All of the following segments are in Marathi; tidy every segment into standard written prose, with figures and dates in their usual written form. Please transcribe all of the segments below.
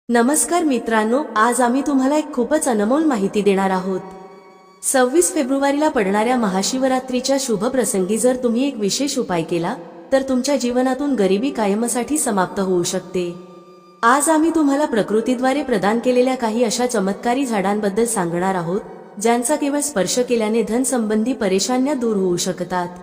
नमस्कार मित्रांनो, आज आम्ही तुम्हाला एक खूपच अनमोल माहिती देणार आहोत। 26 फेब्रुवारीला पडणाऱ्या महाशिवरात्रीच्या शुभ प्रसंगी जर तुम्ही एक विशेष उपाय केला तर तुमच्या जीवनातून गरिबी कायमसाठी समाप्त होऊ शकते। आज आम्ही तुम्हाला प्रकृतीद्वारे प्रदान केलेल्या काही अशा चमत्कारी झाडांबद्दल सांगणार आहोत ज्यांचा केवळ स्पर्श केल्याने धन संबंधी परेशान्या दूर होऊ शकतात।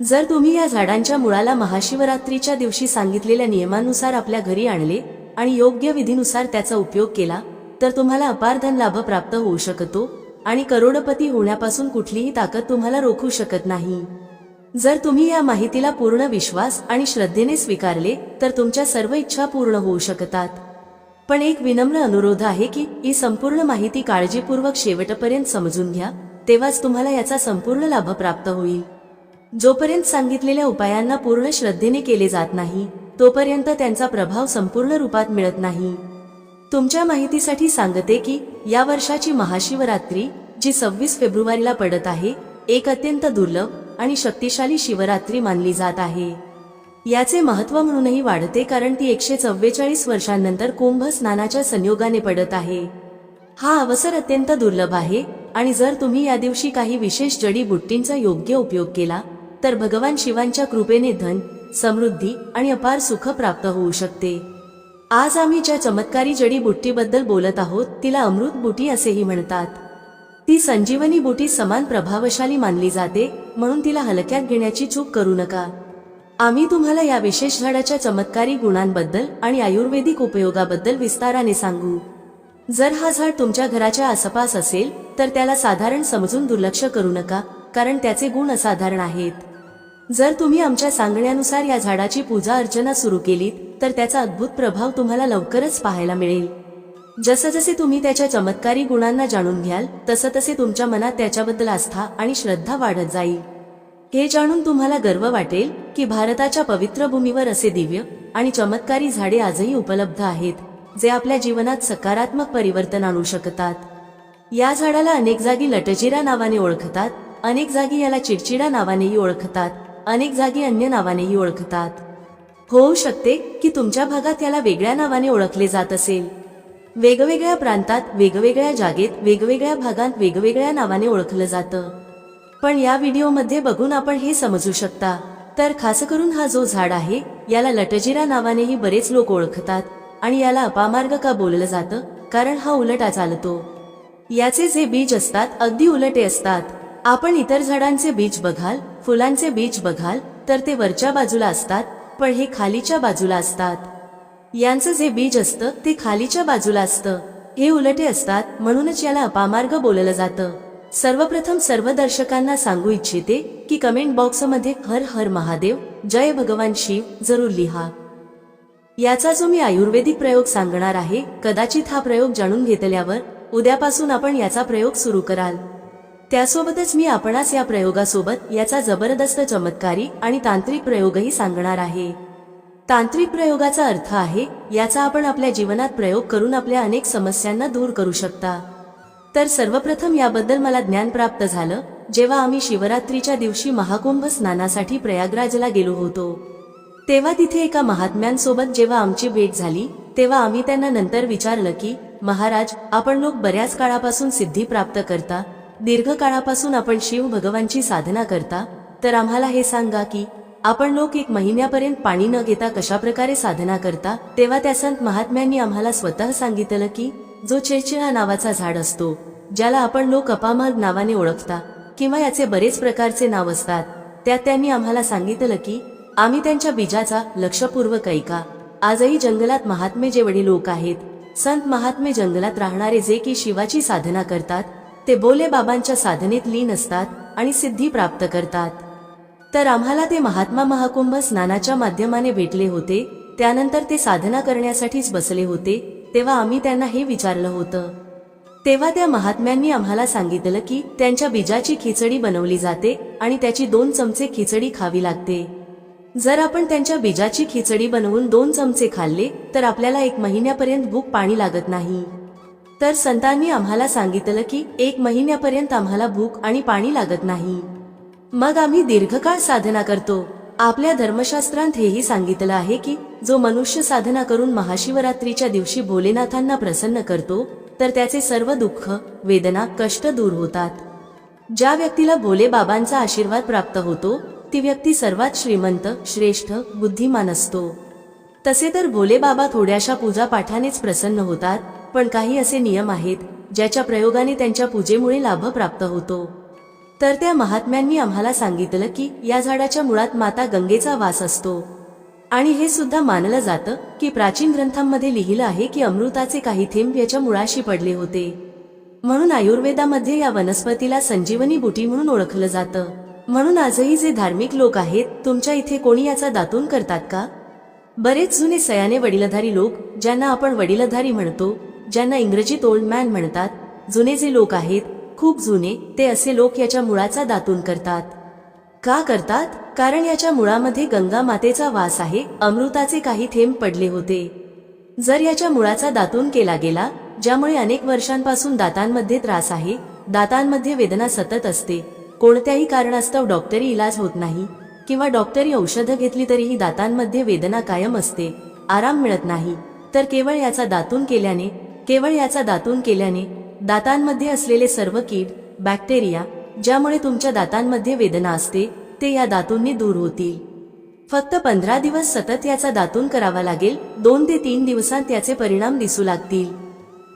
जर तुम्ही या झाडांच्या मुळाला महाशिवरात्रीच्या दिवशी सांगितलेल्या नियमानुसार आपल्या घरी आणले आणि योग्य विधीनुसार त्याचा उपयोग केला तर तुम्हाला अपार धन लाभ प्राप्त होऊ शकतो आणि करोडपती होण्यापासून कुठलीही ताकद तुम्हाला रोखू शकत नाही। जर तुम्ही या माहितीला पूर्ण विश्वास आणि श्रद्धेने स्वीकारले तर तुमच्या सर्व इच्छा पूर्ण होऊ शकतात। पण एक विनम्र अनुरोध आहे की ही संपूर्ण माहिती काळजीपूर्वक शेवटपर्यंत समजून घ्या, तेव्हाच तुम्हाला याचा संपूर्ण लाभ प्राप्त होईल। जोपर्यंत सांगितलेल्या उपायांना पूर्ण श्रद्धेने केले जात नाही तोपर्यंत त्यांचा प्रभाव संपूर्ण रूपात मिळत नाही। तुमच्या माहितीसाठी सांगते की या वर्षाची महाशिवरात्री जी 26 फेब्रुवारीला पडत आहे, एक अत्यंत दुर्लभ आणि शक्तिशाली शिवरात्री मानली जात आहे। याचे महत्त्व म्हणूनही वाढते कारण ती 144 वर्षांनंतर कुंभ स्नानाच्या संयोगाने पडत आहे। हा अवसर अत्यंत दुर्लभ आहे आणि जर तुम्ही या दिवशी काही विशेष जडीबुट्टींचा योग्य उपयोग केला तर भगवान शिवांच्या कृपेने धन, समृद्धी आणि अपार सुख प्राप्त होऊ शकते। आज आम्ही ज्या चमत्कारी जडीबुट्टीबद्दल बोलत आहोत तिला अमृत बुटी असेही म्हणतात। ती संजीवनी बुटी समान प्रभावशाली मानली जाते, म्हणून तिला हलक्यात घेण्याची चूक करू नका। आम्ही तुम्हाला या विशेष झाडाच्या चमत्कारी गुणांबद्दल आणि आयुर्वेदिक उपयोगाबद्दल विस्ताराने सांगू। जर हा झाड तुमच्या घराच्या आसपास असेल तर त्याला साधारण समजून दुर्लक्ष करू नका, कारण त्याचे गुण असाधारण आहेत। जर तुम्ही आमच्या सांगण्यानुसार या झाडाची पूजा अर्चना सुरू केलीत तर त्याचा अद्भुत प्रभाव तुम्हाला लवकरच पाहायला मिळेल। जसजसे तुम्ही त्याच्या चमत्कारी गुणांना जाणून घ्याल तसतसे तुमच्या मनात त्याच्याबद्दल आस्था आणि श्रद्धा वाढत जाईल। हे जाणून तुम्हाला गर्व वाटेल की भारताच्या पवित्र भूमीवर असे दिव्य आणि चमत्कारी झाडे आजही उपलब्ध आहेत जे आपल्या जीवनात सकारात्मक परिवर्तन आणू शकतात। या झाडाला अनेक जागी लटजिरा नावाने ओळखतात, अनेक जागी याला चिडचिडा नावानेही ओळखतात, अनेक जागी अन्य नावानेही ओळखतात। होऊ शकते की तुमच्या भागात याला वेगळ्या नावाने ओळखले जात असेल। वेगवेगळ्या प्रांतात, वेगवेगळ्या जागेत, वेगवेगळ्या भागात वेगवेगळ्या नावाने ओळखलं जातं। पण या व्हिडिओमध्ये बघून आपण हे समजू शकता। तर खास करून हा जो झाड आहे याला लटजिरा नावानेही बरेच लोक ओळखतात आणि याला अपामार्ग का बोललं जातं, कारण हा उलटा चालतो। याचे जे बीज असतात अगदी उलटे असतात। आपण इतर झाडांचे बीज बघाल, फुलांचे बीज बघाल तर ते वरच्या बाजूला असतात, पण हे खालीच्या बाजूला असतात। यांचं जे बीज असतं ते खालीच्या बाजूला असतं, हे उलटे असतात, म्हणूनच याला अपामार्ग बोललं जातं। सर्वप्रथम सर्व दर्शकांना सांगू इच्छिते की कमेंट बॉक्समध्ये हर हर महादेव, जय भगवान शिव जरूर लिहा। याचा जो मी आयुर्वेदिक प्रयोग सांगणार आहे, कदाचित हा प्रयोग जाणून घेतल्यावर उद्यापासून आपण याचा प्रयोग सुरू कराल। त्यासोबतच मी आपणास या प्रयोगासोबत याचा जबरदस्त चमत्कारी आणि तांत्रिक प्रयोगही सांगणार आहे। तांत्रिक प्रयोगाचा अर्थ आहे याचा आपण आपल्या जीवनात प्रयोग करून आपल्या अनेक समस्यांना दूर करू शकता। तर सर्वप्रथम याबद्दल मला ज्ञान प्राप्त झालं जेव्हा आम्ही शिवरात्रीच्या दिवशी महाकुंभ स्नानासाठी प्रयागराजला गेलो होतो। तेव्हा तिथे एका महात्म्यांसोबत जेव्हा आमची भेट झाली तेव्हा आम्ही त्यांना नंतर विचारलं की महाराज, आपण लोक बऱ्याच काळापासून सिद्धी प्राप्त करता, दीर्घ काळापासून आपण शिव भगवानची साधना करता, तर आम्हाला हे सांगा की आपण लोक 1 महिन्यापर्यंत पाणी न घेता कशा प्रकारे साधना करता। तेव्हा त्या संत महात्म्यांनी आम्हाला स्वतः सांगितलं की जो चिडचिडा नावाचा झाड असतो, ज्याला आपण लोक अपामार्ग नावाने ओळखता किंवा याचे बरेच प्रकारचे नाव असतात, त्यात त्यांनी आम्हाला सांगितलं की आम्ही त्यांच्या बीजाचा लक्षपूर्वक ऐका। आजही जंगलात महात्मे जेवढे लोक आहेत, संत महात्मे जंगलात राहणारे जे की शिवाची साधना करतात, ते भोले बाबांच्या साधनेत लीन असतात आणि सिद्धी प्राप्त करतात। तर आम्हाला ते महात्मा महाकुंभ स्नानाच्या माध्यमाने भेटले होते। त्यानंतर ते साधना करण्यासाठीच बसले होते, तेव्हा आम्ही त्यांना हे विचारलं होतं। तेव्हा त्या महात्म्यांनी आम्हाला सांगितलं की त्यांच्या बीजाची खिचडी बनवली जाते आणि त्याची 2 चमचे खिचडी खावी लागते। जर आपण त्यांच्या बीजाची खिचडी बनवून 2 चमचे खाल्ले तर आपल्याला 1 महिन्यापर्यंत भूक पाणी लागत नाही। तर संतांनी आम्हाला सांगितलं की 1 महिन्यापर्यंत आम्हाला भूक आणि पाणी लागत नाही। मग आम्ही दीर्घकाळ साधना करतो आपल्या धर्मशास्त्रांत हेही सांगितलं आहे की जो मनुष्य साधना करून महाशिवरात्रीच्या दिवशी भोलेनाथांना प्रसन्न करतो तर त्याचे सर्व दुःख, वेदना, कष्ट दूर होतात. ज्या व्यक्तीला भोले बाबांचा आशीर्वाद प्राप्त होतो ती व्यक्ती सर्वात श्रीमंत, श्रेष्ठ, बुद्धिमान असतो. तसे तर भोले बाबा थोड्याशा पूजापाठानेच प्रसन्न होतात, पण काही असे नियम आहेत ज्याच्या प्रयोगाने त्यांच्या पूजेमुळे लाभ प्राप्त होतो. तर त्या महात्म्यांनी आम्हाला सांगितलं की या झाडाच्या मुळात माता गंगेचा वास असतो आणि हे सुद्धा मानलं जातं की प्राचीन ग्रंथांमध्ये लिहिलं आहे की अमृताचे काही थेंब याच्या मुळाशी पडले होते. म्हणून आयुर्वेदामध्ये या वनस्पतीला संजीवनी बुटी म्हणून ओळखलं जातं. म्हणून आजही जे धार्मिक लोक आहेत, तुमच्या इथे कोणी याचा दातून करतात का? बरेच जुने सयाने वडीलधारी लोक, ज्यांना आपण वडीलधारी म्हणतो, ज्यांना इंग्रजीत ओल्ड मॅन म्हणतात, जुने जे लोक आहेत, खूप जुने, ते असे लोक याच्या मुळाचा दातून करतात. का करतात? कारण याच्या मुळामध्ये गंगा मातेचा वास आहे, अमृताचे काही थेंब पडले होते. जर याच्या मुळाचा दातून केला गेला, ज्यामुळे अनेक वर्षांपासून दातांमध्ये त्रास आहे, दातांमध्ये वेदना सतत असते, कोणत्याही कारणास्तव डॉक्टरी इलाज होत नाही किंवा डॉक्टरी औषधं घेतली तरीही दातांमध्ये वेदना कायम असते, आराम मिळत नाही, तर केवळ याचा दातून केल्याने दातांमध्ये असलेले सर्व कीड, बॅक्टेरिया, ज्यामुळे तुमच्या दातांमध्ये वेदना असते, ते या दातूंनी दूर होतील. फक्त 15 दिवस सतत याचा दातून करावा लागेल. 2 ते 3 दिवसांत याचे परिणाम दिसू लागतील.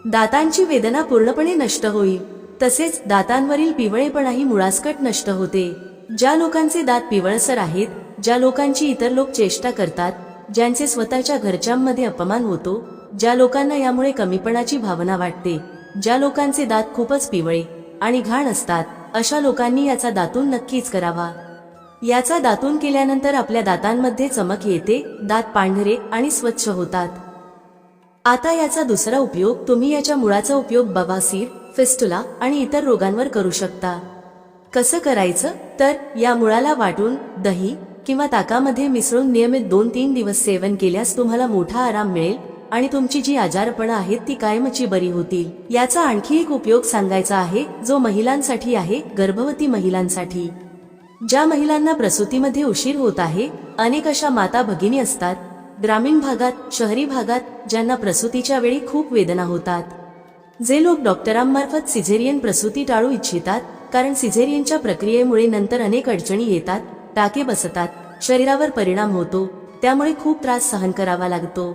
दातांची वेदना पूर्णपणे नष्ट होईल. तसेच दातांवरील पिवळेपणाही मुळासकट नष्ट होते. ज्या लोकांचे दात पिवळसर आहेत, ज्या लोकांची इतर लोक चेष्टा करतात, ज्यांचे स्वतःच्या घरच्यांमध्ये अपमान होतो, ज्या लोकांना यामुळे कमीपणाची भावना वाटते, ज्या लोकांचे दात खूपच पिवळे आणि घाण असतात, अशा लोकांनी याचा दातून नक्कीच करावा. याचा दातून केल्यानंतर आपल्या दातांमध्ये चमक येते, दात पांढरे आणि स्वच्छ होतात. आता याचा दुसरा उपयोग, तुम्ही याच्या मुळाचा उपयोग बवासीर, फिस्टुला आणि इतर रोगांवर करू शकता. कसं करायचं? तर या मुळाला वाटून दही किंवा ताकामध्ये मिसळून नियमित 2-3 दिवस सेवन केल्यास तुम्हाला मोठा आराम मिळेल आणि तुमची जी आजारपणं आहेत ती कायमची बरी होतील. याचा आणखी एक उपयोग सांगायचा आहे, जो महिलांसाठी आहे, गर्भवती महिलांसाठी. ज्या महिलांना प्रसूतीमध्ये उशीर होत आहे, अनेक अशा माता भगिनी असतात ग्रामीण भागात, शहरी भागात, ज्यांना प्रसूतीच्या वेळी खूप वेदना होतात. जे लोक डॉक्टरांमार्फत सिझेरियन प्रसूती टाळू इच्छितात, कारण सिझेरियनच्या प्रक्रियेमुळे नंतर अनेक अडचणी येतात, टाके बसतात, शरीरावर परिणाम होतो, त्यामुळे खूप त्रास सहन करावा लागतो.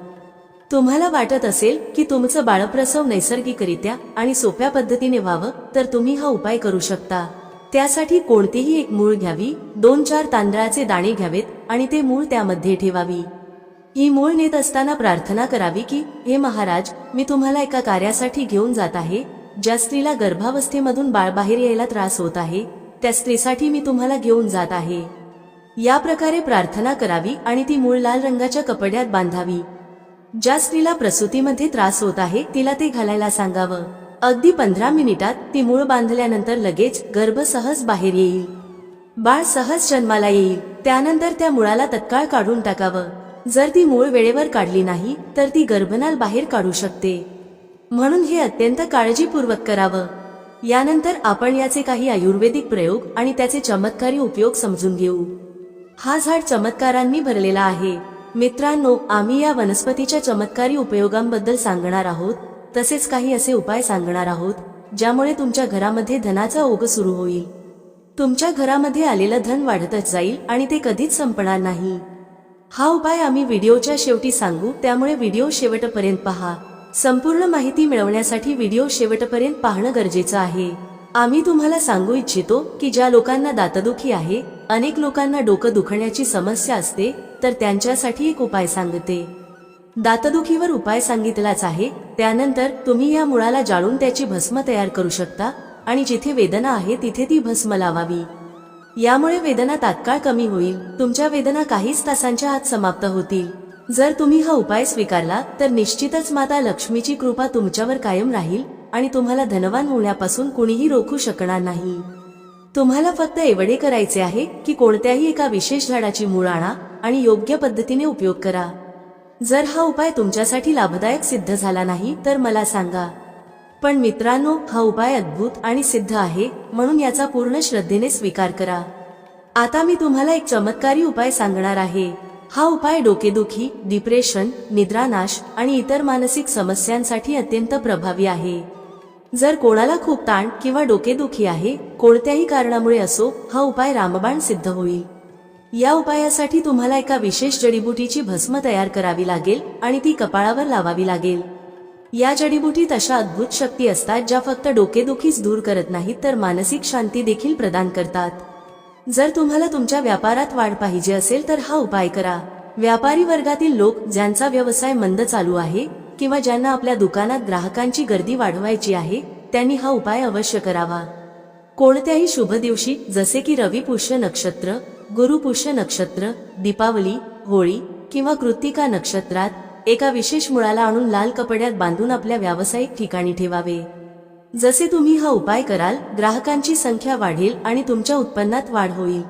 तुम्हाला वाटत असेल की तुमचं बाळप्रसव नैसर्गिकरित्या आणि सोप्या पद्धतीने व्हावं, तर तुम्ही हा उपाय करू शकता. त्यासाठी कोणतीही एक मूळ घ्यावी, 2-4 तांदळाचे दाणे घ्यावेत आणि ते मूळ त्यामध्ये ठेवावी. ही मूळ नेत असताना प्रार्थना करावी की हे महाराज, मी तुम्हाला एका कार्यासाठी घेऊन जात आहे. ज्या स्त्रीला गर्भावस्थेमधून बाळ बाहेर यायला त्रास होत आहे, त्या स्त्रीसाठी मी तुम्हाला घेऊन जात आहे. या प्रकारे प्रार्थना करावी आणि ती मूळ लाल रंगाच्या कपड्यात बांधावी. ज्या स्त्रीला प्रसूतीमध्ये त्रास होत आहे तिला ते घालायला सांगावं. अगदी 15 मिनिटात ती मूळ बांधल्यानंतर लगेच गर्भ सहज बाहेर येईल, बाळ सहज जन्माला येईल. त्यानंतर त्या मुळाला तत्काळ काढून टाकावं. जर ती मूळ वेळेवर काढली नाही तर ती गर्भनाल बाहेर काढू शकते, म्हणून हे अत्यंत काळजीपूर्वक करावं. यानंतर आपण याचे काही आयुर्वेदिक प्रयोग आणि त्याचे चमत्कारी उपयोग समजून घेऊ. हा झाड चमत्कारांनी भरलेला आहे. मित्रांनो, आम्ही या वनस्पतीच्या चमत्कारी उपयोगांबद्दल सांगणार आहोत, तसेच काही असे उपाय सांगणार आहोत ज्यामुळे तुमच्या घरामध्ये धनाचा ओघ सुरू होईल. तुमच्या घरामध्ये आलेलं धन वाढतच जाईल आणि ते कधीच संपणार नाही. हा उपाय आम्ही व्हिडिओच्या शेवटी सांगू, त्यामुळे व्हिडिओ शेवटपर्यंत पहा. संपूर्ण माहिती मिळवण्यासाठी व्हिडिओ शेवटपर्यंत पाहणं गरजेचं आहे. आम्ही तुम्हाला सांगू इच्छितो की ज्या लोकांना दातदुखी आहे, अनेक लोकांना डोकं दुखण्याची समस्या असते, तर त्यांच्यासाठी एक उपाय सांगते. दातदुखीवर उपाय सांगितलाच आहे. त्यानंतर तुम्ही या मुळाला जाळून त्याची भस्म तयार करू शकता आणि जिथे वेदना आहे तिथे ती भस्म लावावी. यामुळे वेदना तात्काळ कमी होईल. तुमच्या वेदना काहीच तासांच्या आत समाप्त होतील. जर तुम्ही हा उपाय स्वीकारला तर निश्चितच माता लक्ष्मीची कृपा तुमच्यावर कायम राहील आणि तुम्हाला धनवान होण्यापासून कुणीही रोखू शकणार नाही. तुम्हाला फक्त एवढे करायचे आहे की कोणत्याही एका विशेष झाडाची मूळ आणा आणि योग्य पद्धतीने उपयोग करा. जर हा उपाय तुमच्यासाठी लाभदायक सिद्ध झाला नाही तर मला सांगा. पण मित्रांनो, हा उपाय अद्भुत आणि सिद्ध आहे, म्हणून याचा पूर्ण श्रद्धेने स्वीकार करा. आता मी तुम्हाला एक चमत्कारी उपाय सांगणार आहे। हा उपाय डोकेदुखी, डिप्रेशन, निद्रानाश आणि इतर मानसिक समस्यांसाठी अत्यंत प्रभावी आहे। जर कोणाला खूप ताण किंवा डोकेदुखी आहे, कोणत्याही कारणामुळे असो, हा उपाय रामबाण सिद्ध होईल। या उपायासाठी तुम्हाला एका विशेष जडीबुटीची भस्म तयार करावी लागेल आणि ती कपाळावर लावावी लागेल। या जडीबुटीत अशा अद्भुत शक्ती असतात ज्या फक्त डोकेदुखीच दूर करत नाहीत तर मानसिक शांती देखील प्रदान करतात। जर तुम्हाला तुमच्या व्यापारात वाढ पाहिजे असेल तर हा उपाय करा। व्यापारी वर्गातील लोक ज्यांचा व्यवसाय मंद चालू आहे किंवा ज्यांना आपल्या दुकानात ग्राहकांची गर्दी वाढवायची आहे, त्यांनी हा उपाय अवश्य करावा। कोणत्याही शुभ दिवशी जसे की रवी पुष्य नक्षत्र, गुरु पुष्य नक्षत्र, दीपावली, होळी किंवा कृत्तिका नक्षत्रात एका विशेष मुळाला आणून लाल कपड्यात बांधून आपल्या व्यावसायिक ठिकाणी ठेवावे। जसे तुम्ही हा उपाय कराल, ग्राहकांची संख्या वाढेल आणि तुमच्या उत्पन्नात वाढ होईल।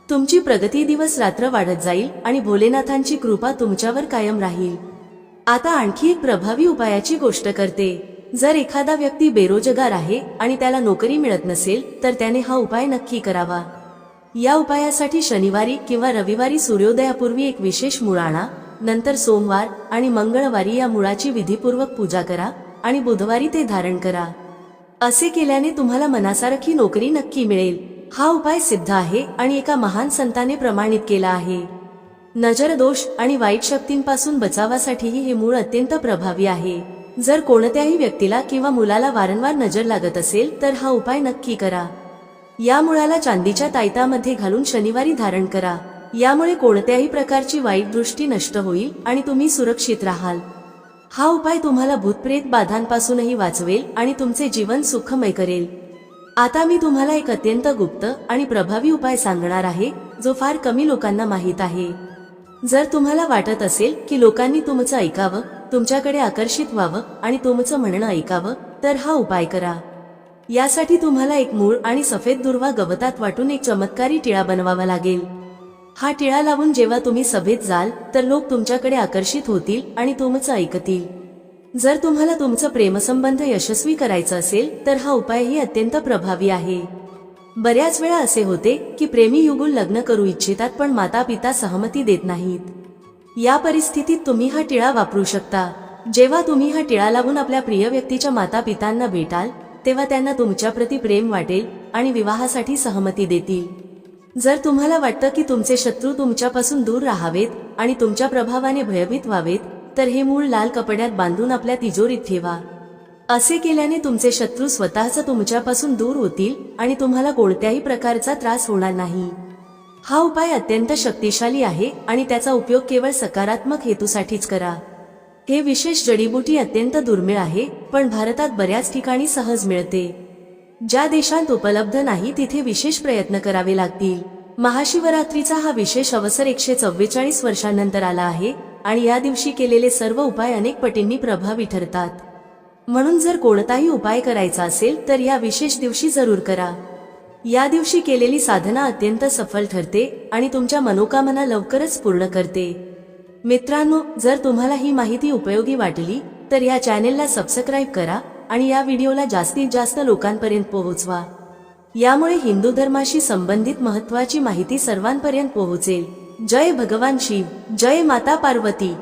तुमची प्रगती दिवस रात्र वाढत जाईल आणि भोलेनाथांची कृपा तुमच्यावर कायम राहील। आता आणखी एक प्रभावी उपायाची गोष्ट करते। जर एखादा व्यक्ती बेरोजगार आहे आणि त्याला नोकरी मिळत नसेल तर त्याने हा उपाय नक्की करावा। या उपायासाठी शनिवारी किंवा रविवारी सूर्योदयापूर्वी एक विशेष मूळ आणा, नंतर सोमवार आणि मंगळवारी या मुळाची विधीपूर्वक पूजा करा आणि बुधवारी ते धारण करा। असे केल्याने तुम्हाला मनासारखी नोकरी नक्की मिळेल। हा उपाय सिद्ध आहे आणि एका महान संताने प्रमाणित केला आहे। नजर दोष आणि वाईट शक्तींपासून बचावासाठीही हे मूळ अत्यंत प्रभावी आहे। जर कोणत्याही व्यक्तीला किंवा मुलाला वारंवार नजर लागत असेल तर हा उपाय नक्की करा। या मुळाला चांदीच्या ताईतामध्ये घालून शनिवारी धारण करा। यामुळे कोणत्याही प्रकारची वाईट दृष्टी नष्ट होईल आणि तुम्ही सुरक्षित राहाल। हा उपाय तुम्हाला भूतप्रेत बाधांपासूनही वाचवेल आणि तुमचे जीवन सुखमय करेल। आता मी तुम्हाला एक अत्यंत गुप्त आणि प्रभावी उपाय सांगणार आहे जो फार कमी लोकांना माहीत आहे। जर तुम्हाला वाटत असेल की लोकांनी तुमचं ऐकावं, तुमच्याकडे आकर्षित व्हावं आणि तुमचं म्हणणं ऐकावं, तर हा उपाय करा। यासाठी तुम्हाला एक मूळ आणि सफेद दुर्वा गवतात वाटून एक चमत्कारी टिळा बनवावा लागेल। हा टिळा लावून जेव्हा तुम्ही सभेत जाल तर लोक तुमच्याकडे आकर्षित होतील आणि तुमचं ऐकतील। जर तुम्हाला तुमचं प्रेमसंबंध यशस्वी करायचं असेल तर हा उपायही अत्यंत प्रभावी आहे। बऱ्याच वेळा असे होते की प्रेमी युगुल लग्न करू इच्छितात पण माता पिता सहमती देत नाहीत। या परिस्थितीत तुम्ही हा टिळा वापरू शकता। जेव्हा तुम्ही हा टिळा लावून आपल्या प्रिय व्यक्तीच्या माता पितांना भेटाल तेव्हा त्यांना तुमच्याप्रती प्रेम वाटेल आणि विवाहासाठी सहमती देतील। जर तुम्हाला वाटतं की तुमचे शत्रू तुमच्यापासून दूर राहावेत आणि तुमच्या प्रभावाने भयभीत व्हावेत तर हे मूळ लाल कपड्यात बांधून आपल्या तिजोरीत ठेवा। असे केल्याने तुमचे शत्रू स्वतःच तुमच्यापासून दूर होतील आणि तुम्हाला कोणत्याही प्रकारचा त्रास होणार नाही। हा उपाय अत्यंत शक्तिशाली आहे आणि त्याचा उपयोग केवळ सकारात्मक हेतूसाठीच करा। हे विशेष जडीबुटी अत्यंत दुर्मिळ आहे, पण भारतात बऱ्याच ठिकाणी सहज मिळते। ज्या देशांत उपलब्ध नाही तिथे विशेष प्रयत्न करावे लागतील। महाशिवरात्रीचा हा विशेष अवसर 144 वर्षांनंतर आला आहे आणि या दिवशी केलेले सर्व उपाय अनेक पटींनी प्रभावी ठरतात। म्हणून जर कोणताही उपाय करायचा असेल तर या विशेष दिवशी जरूर करा। या दिवशी केलेली साधना अत्यंत सफल ठरते आणि तुमच्या मनोकामना लवकरच पूर्ण करते। मित्रांनो, जर तुम्हाला ही माहिती उपयोगी वाटली तर या चॅनेलला सबस्क्राईब करा आणि या व्हिडिओला जास्तीत जास्त लोकांपर्यंत पोहोचवा। यामुळे हिंदू धर्माशी संबंधित महत्त्वाची माहिती सर्वांपर्यंत पोहोचेल। जय भगवान शिव, जय माता पार्वती।